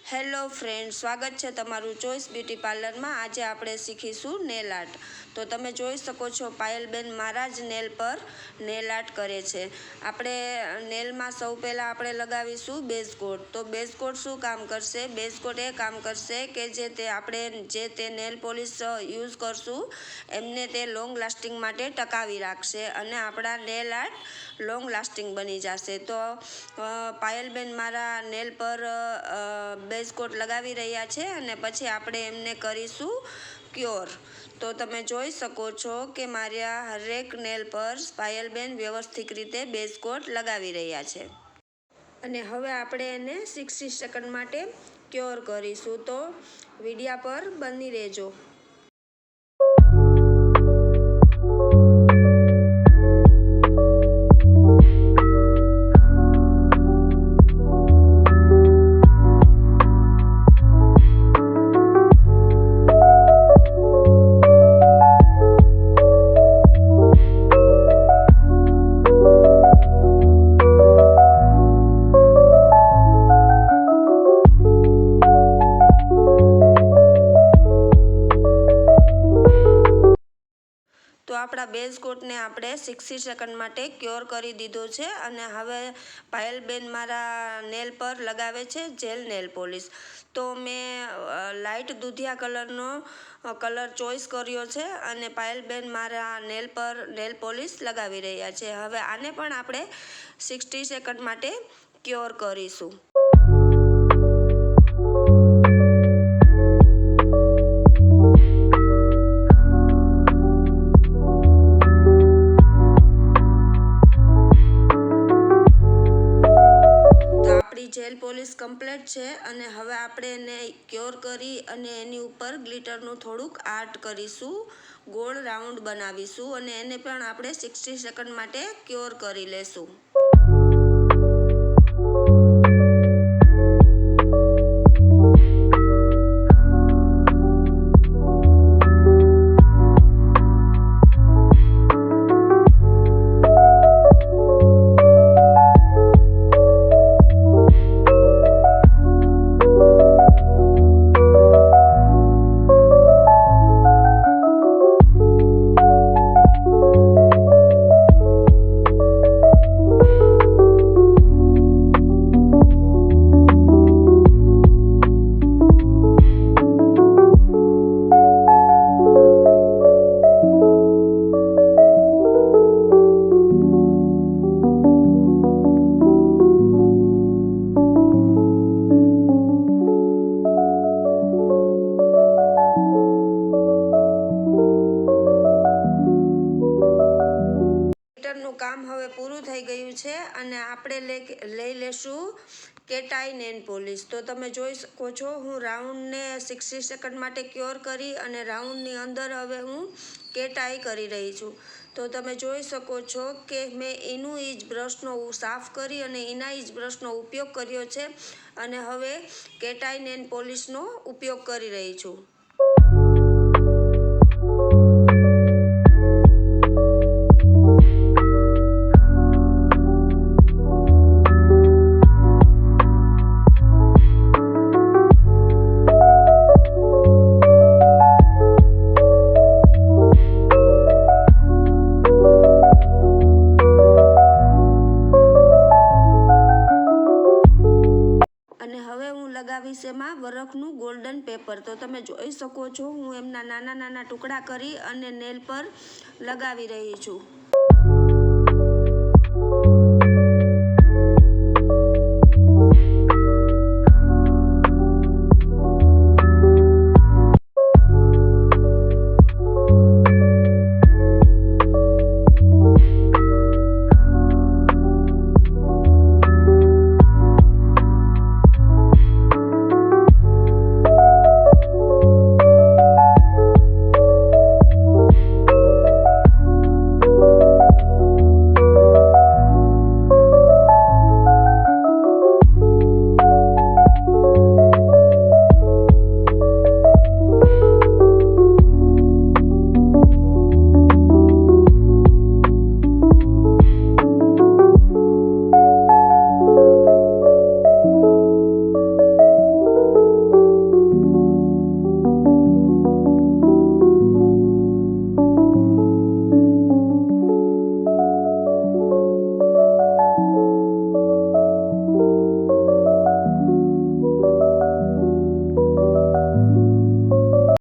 Hello friend, સ્વાગત છે તમારું ચોઈસ બ્યુટી પાર્લરમાં। આજે આપણે શીખીશું નેલ આર્ટ। તો તમે જોઈ શકો છો પાયલબેન મારા જ નેલ પર નેલ આર્ટ કરે છે। આપણે નેલમાં સૌ પહેલાં આપણે લગાવીશું બેઝ કોટ। તો બેઝ કોટ શું કામ કરશે? બેઝ કોટ એ કામ કરશે કે જે તે નેલ પોલિશ યુઝ કરશું એમને તે લોંગ લાસ્ટિંગ માટે ટકાવી રાખશે અને આપણા નેલ આર્ટ લોંગ લાસ્ટિંગ બની જશે। તો પાયલબેન મારા નેલ પર બેઝ કોટ લગાવી રહ્યા છે અને પછી આપણે એમને કરીશું ક્યોર। તો તમે જોઈ શકો છો કે મારા હરેક નેલ પર પાયલબેન વ્યવસ્થિત રીતે બેઝ કોટ લગાવી રહ્યા છે અને હવે આપણે એને 60 સેકન્ડ માટે ક્યોર કરીશું। તો વિડિયા પર બની રહેજો। તો આપણા બેઝ કોટને આપણે 60 સેકન્ડ માટે ક્યોર કરી દીધો છે અને હવે પાયલબેન મારા નેલ પર લગાવે છે જેલ નેલ પોલિશ। તો મેં લાઇટ દૂધિયા કલરનો કલર ચોઈસ કર્યો છે અને પાયલબેન મારા નેલ પર નેલ પોલિશ લગાવી રહ્યા છે। હવે આને પણ આપણે 60 સેકન્ડ માટે ક્યોર કરીશું। જેલ પોલિશ કમ્પ્લીટ છે અને હવે આપણે એને ક્યોર કરી અને એની ઉપર ગ્લિટરનું થોડુંક આર્ટ કરીશું, ગોળ રાઉન્ડ બનાવીશું અને એને પણ આપણે 60 સેકન્ડ માટે ક્યોર કરી લેશું। કામ હવે પૂરું થઈ ગયું છે અને આપણે લઈ લેશું કેટાઈ નેલ પોલિશ। તો તમે જોઈ શકો છો હું રાઉન્ડને 60 સેકન્ડ માટે ક્યોર કરી અને રાઉન્ડની અંદર હવે હું કેટાઈ કરી રહી છું। તો તમે જોઈ શકો છો કે મેં એનું ઈજ બ્રશનો સાફ કરી અને એના ઈજ બ્રશનો ઉપયોગ કર્યો છે અને હવે કેટાઈ નેલ પોલિશનો ઉપયોગ કરી રહી છું। લગાવીશ એમાં વરખનું ગોલ્ડન પેપર। તો તમે જોઈ શકો છો હું એમના નાના નાના ટુકડા કરી અને નેલ પર લગાવી રહી છું।